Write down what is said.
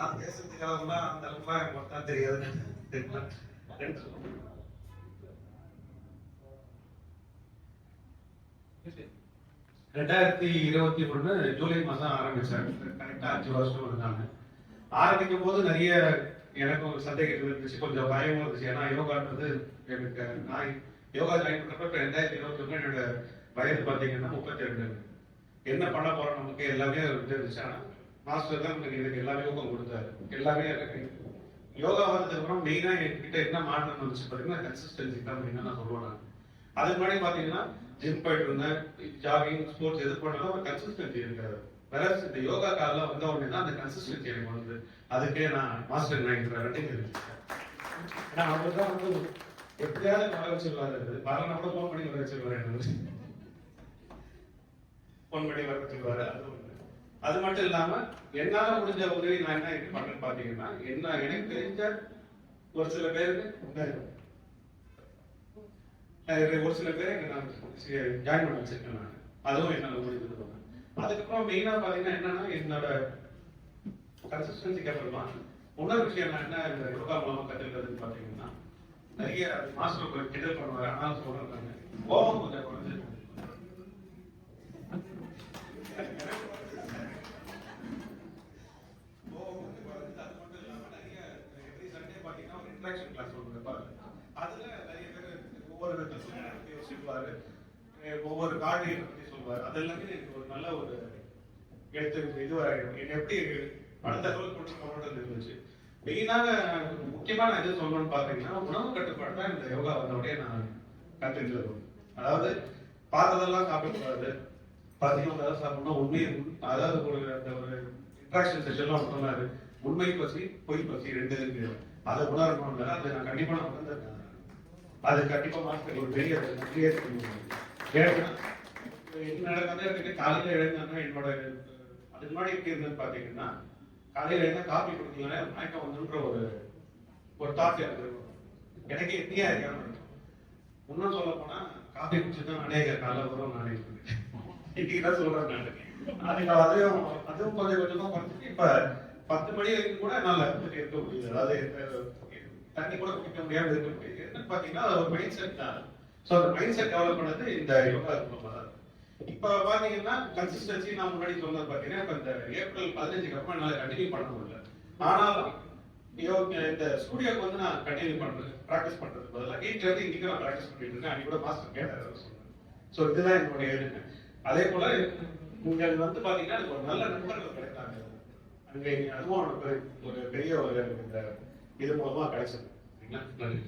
நான் பேசுறதுக்காகலாம் அந்த அளவுக்குலாம் எனக்கு ஒருத்தா தெரியாது. 2021 ஜூலை மாதம் ஆரம்பிச்சேன். கரெக்டா 5 வருஷம் இருந்தாங்க. ஆரம்பிக்கும் போது நிறைய எனக்கு ஒரு சந்தேகங்கள் இருந்துச்சு, கொஞ்சம் பயமும் இருந்துச்சு. ஏன்னா யோகான்றது எனக்கு நான் யோகா ஜாயின் பண்றப்ப 2021 என்னோட வயது பார்த்தீங்கன்னா 32. என்ன பண்ண போறோம் நமக்கு எல்லாமே இருந்துச்சு. ஆனா மாஸ்டர் தான் எனக்கு எல்லாமே யோகம் கொடுத்தாரு. எல்லாமே யோகா வந்ததுக்கு அப்புறம் மெயினா என்கிட்ட என்ன மாற்றம் வந்துச்சு பார்த்தீங்கன்னா கன்சிஸ்டன்சி தான் மெயினா நான் சொல்லுவேன். அதுக்கு முன்னாடி பார்த்தீங்கன்னா ஜிம் போயிட்டு இருந்தேன், ஜாகிங், ஸ்போர்ட்ஸ் எது பண்ணாலும் ஒரு கன்சிஸ்டன்சி இருக்காது. வேற இந்த யோகா காலில் வந்த உடனே தான் அந்த கன்சிஸ்டன்சி எனக்கு வந்தது. அதுக்கே நான் மாஸ்டர் நான் ரெட்டிங் இருந்துச்சேன். ஏன்னா அவர் தான் வந்து எப்படியாவது வர வச்சிருவாரு. வரனா கூட ஃபோன் பண்ணி வர வச்சிருவாரு. ஃபோன் பண்ணி வர வச்சிருவாரு. அது மட்டும் இல்லாம என்னால முடிஞ்ச உதவி நான் என்ன பண்றேன்னு பாத்தீங்கன்னா, என்ன எனக்கு தெரிஞ்ச ஒரு சில பேருக்கு ஒரு சில பேரை நான் ஜாயின் பண்ண வச்சிருக்கேன். நான் அதுவும் என்னால முடிஞ்சது. அதுக்கப்புறம் மெயினா பாத்தீங்கன்னா என்னன்னா, என்னோட கன்சிஸ்டன்சிக்கு அப்புறமா இன்னொரு விஷயம் நான் என்ன இந்த யோகா மூலமா கத்துக்கிறதுன்னு பாத்தீங்கன்னா, நிறைய மாஸ்டர் கிண்டல் பண்ணுவாரு. ஆனால் சொல்றாங்க கோபம் கொஞ்சம் குறைஞ்சு ஒவ்வொரு கார்டியை பத்தி சொல்லுவாரு. அது எல்லாமே எனக்கு ஒரு நல்ல ஒரு எடுத்து இதுவாயிடும். என்ன எப்படி அடுத்த லெவல் கொண்டு இருந்துச்சு. மெயினாக முக்கியமா நான் எது சொல்லணும்னு பாத்தீங்கன்னா, உணவு கட்டுப்பாடு தான் இந்த யோகா வந்தோடனே நான் கத்துக்கிறது. அதாவது பார்த்ததெல்லாம் சாப்பிடக்கூடாது, பசியும் சாப்பிடணும். உண்மையை அதாவது அந்த ஒரு இன்ட்ராக்ஷன் செஷன்லாம் சொன்னாரு. உண்மை பசி பொய் பசி ரெண்டு இருக்கு. அதை உணரணும். அதை நான் கண்டிப்பா நான் உணர்ந்திருக்கேன். அது கண்டிப்பா மாஸ்டர் ஒரு பெரிய நன்றியே தெரியும். என்ன நடக்காத காலையில எழுந்தாங்கன்னா என்னோட அதுக்கு முன்னாடி எப்படி இருந்ததுன்னு பாத்தீங்கன்னா, காலையில எழுந்தா காபி குடிக்கலன்னா மயக்கம் வந்துன்ற ஒரு தாட் எனக்கு எப்படியா இருக்காம. இன்னும் சொல்ல போனா காபி குடிச்சுதான் அநேக காலைல வரும். நானே இன்னைக்குதான் சொல்றேன் நான். அதுவும் கொஞ்சம் கொஞ்சமா குறைச்சிட்டு இப்ப 10 மணி வரைக்கும் கூட என்னால இருக்க முடியுது. அதாவது தண்ணி கூட குடிக்க முடியாம இருக்க முடியுது. என்னன்னு பாத்தீங்கன்னா ஒரு மைண்ட் செட் தான். ஸோ அந்த மைண்ட் செட் டெவலப் பண்ணது இந்த யோகா மூலமா தான். இப்ப பாத்தீங்கன்னா கன்சிஸ்டன்சி நான் முன்னாடி சொன்னது பாத்தீங்கன்னா, இப்ப இந்த ஏப்ரல் 15க்கு அப்புறம் என்னால கண்டினியூ பண்ண முடியல. ஆனாலும் இந்த ஸ்டுடியோக்கு வந்து நான் கண்டினியூ பண்றது, ப்ராக்டிஸ் பண்றது பதிலாக வீட்டுல இருந்து இன்னைக்கு நான் ப்ராக்டிஸ் பண்ணிட்டு இருக்கேன். அன்னைக்கு கூட மாஸ்டர் கேட்டாரு சொன்னேன். ஸோ இதுதான் என்னுடைய எதுங்க. அதே போல நீங்கள் வந்து பாத்தீங்கன்னா எனக்கு ஒரு நல்ல நண்பர்கள் கிடைத்தாங்க. அங்கே அதுவும் ஒரு பெரிய ஒரு இந்த இது மூலமா கிடைச்சது. நன்றி.